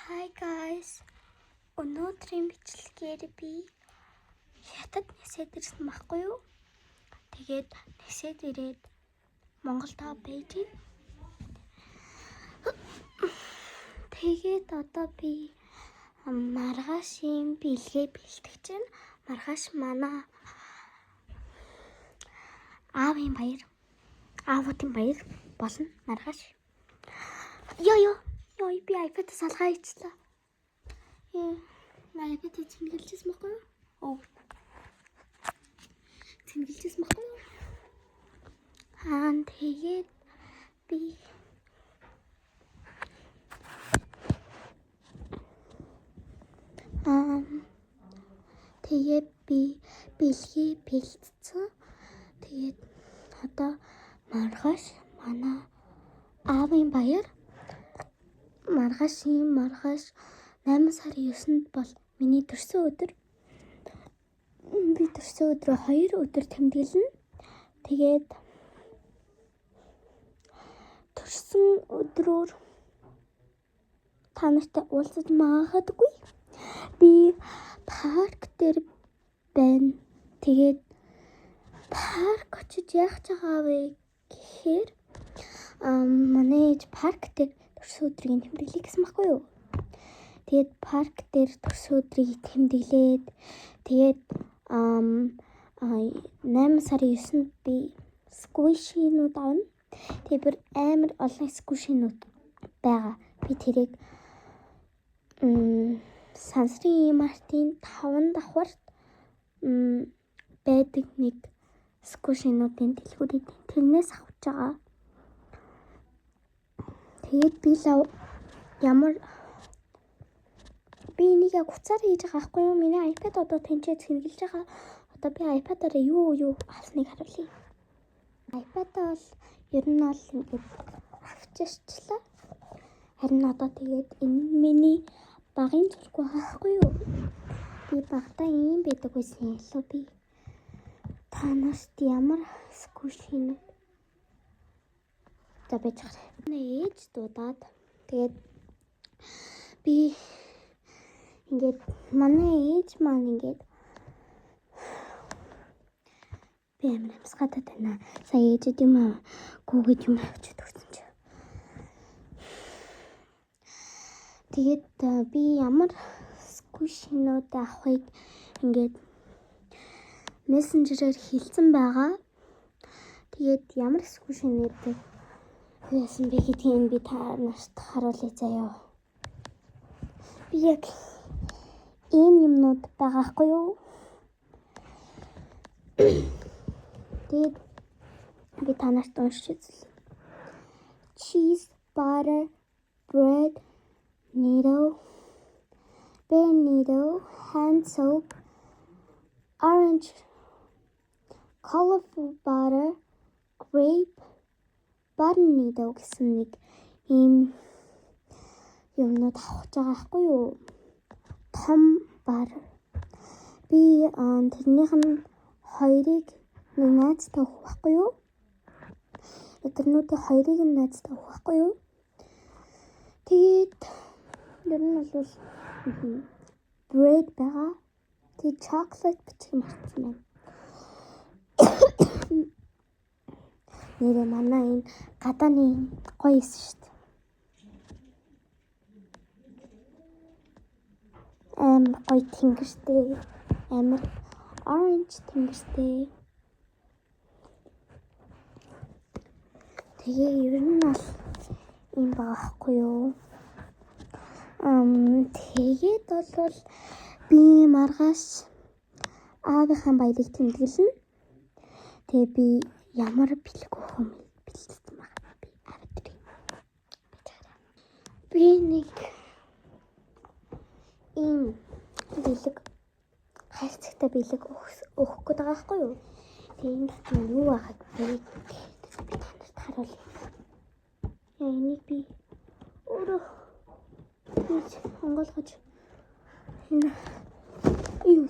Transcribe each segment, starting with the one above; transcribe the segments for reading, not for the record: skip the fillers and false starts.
Hi guys. Өнөөдрийн бичлэгээр би хятад нисээд ирсэн байхгүй юу? Тэгээд нисээд ирээд Монголд байж байна. Тэгээд одоо би маргаашийн бэлгээ бэлтгэж байна. Маргааш манай аавын аавуудын баяр болно маргааш. Ёо би iPad салгаа ичлээ. iPad цэнгэлжсэн байхгүй юу? Цэнгэлжсэн байхгүй юу? Тэгээд би бэлгээ бэлтцэн. Тэгээд одоо маргааш манай аавын баяр маргааш 8 сарын 9-нд бол миний төрсөн өдөр. Би төрсөн өдрөө 2 өдөр тэмдэглэнэ. Тэгээд төрсөн өдрөөр та нартай уулзаж магадгүй. Би парк дээр байна. Тэгээд парк очиж яах гэж байгаа вэ гэхээр манай ээж парк дээр төрсөн өдрийг тэмдэглэе гэсэн байхгүй юу? Тэгээд парк дээр төрсөн өдрийг тэмдэглээд тэгээд 8 сарын 9-нд би сквишинууд авна. Тэгээд бүр амар олон сквишинууд байгаа. Би тэрийг сансрын мартын 5 давхарт байдаг нэг сквишинуудын дэлгүүрийн тэрнээс авч байгаа. Тэгээд би энийг яг уцаар хийж байгаа байхгүй юу? Миний iPad одоо тэнцээ цэнгэлж байгаа. Одоо би iPad-аараа юу авсныг харуулъя. iPad-аа бол ер нь бол ингэж авчирчлаа. Харин одоо тэгээд энэ миний багын зураг байхгүй юу? Би багтаа ийм байдаг байсан ялуу би. Та нарт ямар сквишин за байж байгаа. Ээж дуудаад тэгээд би ингээд манай ээж маань ингээд би амар амсгатаад байна. Сая ээжэд юм гүгээд юм авчид өгсөн чи. Тэгээд би ямар сквишинууд авахыг ингээд мессенжерээр хэлсэн байгаа. Тэгээд ямар сквишинууд байсан бэ гэдгийг би та нарт харуулъя заяа. Би яг ийм юмнууд байгаа хгүй юу? Тэгээд би та нарт уншиж үзлээ. Cheese, butter, bread, needle, bear needle, hand soap, orange, colorful butter, grape, button needle гэсэн нэг ийм юмнууд авах гэж байгаа хгүй юу? Том butter. Би тэрнийх нь хоёрыг найзтай өгөх байхгүй юу? Эдгэрнүүдийн хоёрыг найзтай өгөх байхгүй юу? Тэгээд ер нь бол bread байгаа. Тэгээд chocolate бичих юм болсон байна. Нэрээ манай энэ гадааны гоё эс шүү дээ. Гоё тэнгэртэй. Амар orange тэнгэртэй. Тэгээ ер нь бол юм багахгүй юу? Тэгээд бол би маргааш аавынхаа баярыг тэмдэглэнэ. Тэгээ би ямар бэлэг өгөх юм бэлдсэн байна. Би авдрыг. Би нэг ийм бэлэг хайрцагтай бэлэг өгөх гээд байгаа байхгүй юу? Тэгээ энэ нь юу байхад бэ? Би танарт харуулъя. Энийг би өөрөө хийж хонголгож энэ юу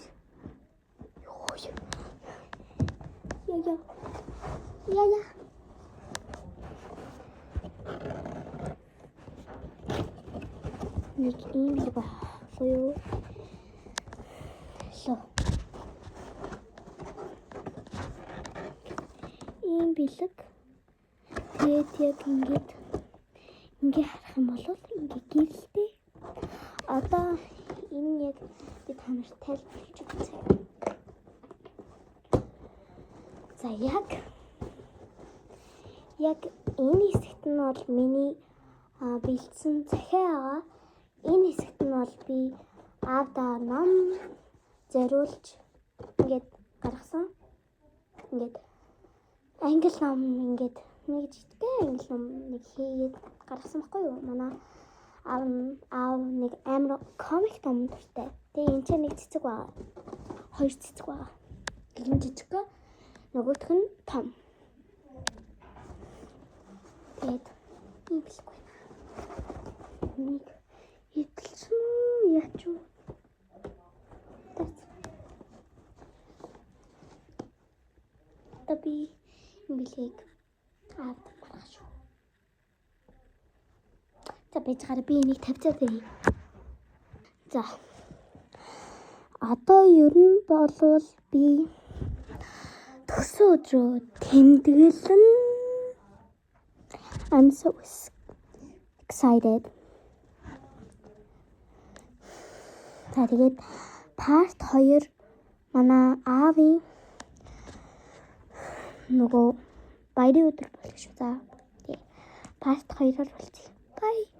Я. нэг ийм л байхгүй юу? Лөө. Ийм бэлэг. Тэгээд яг ингээд харах юм бол ингээд гэрэлтэй. Одоо энэ яг би танарт тайлбарлаж өгье. За яг энэ хэсэгт нь бол миний бэлдсэн захиа байгаа. Энэ хэсэгт нь бол би аавда ном зориулж ингээд гаргасан. Ингээд англи ном ингээд нэг жижигхэн англи ном нэг хийгээд гаргасан байхгүй юу? Манай аав нэг амар комик ном дуртай. Тэгээ энэ ч нэг цэцэг байгаа. 2 цэцэг байгаа. Энэ жижиг нөгөөх нь том. Тэгээд ийм л байна. Нэг идэлсэн яач юу? Таби билег аваад маргаш шүү. За би чагаар би энийг тавьчаад ирье. За. Одоо ер нь болвол би төсөө өдрөө тэмдэглэн I'm so excited. За тэгээд part 2 манай аавын нөгөө баярын өдөр болох шүү. За. Тэгээд part 2-оор болчихъя. Bye.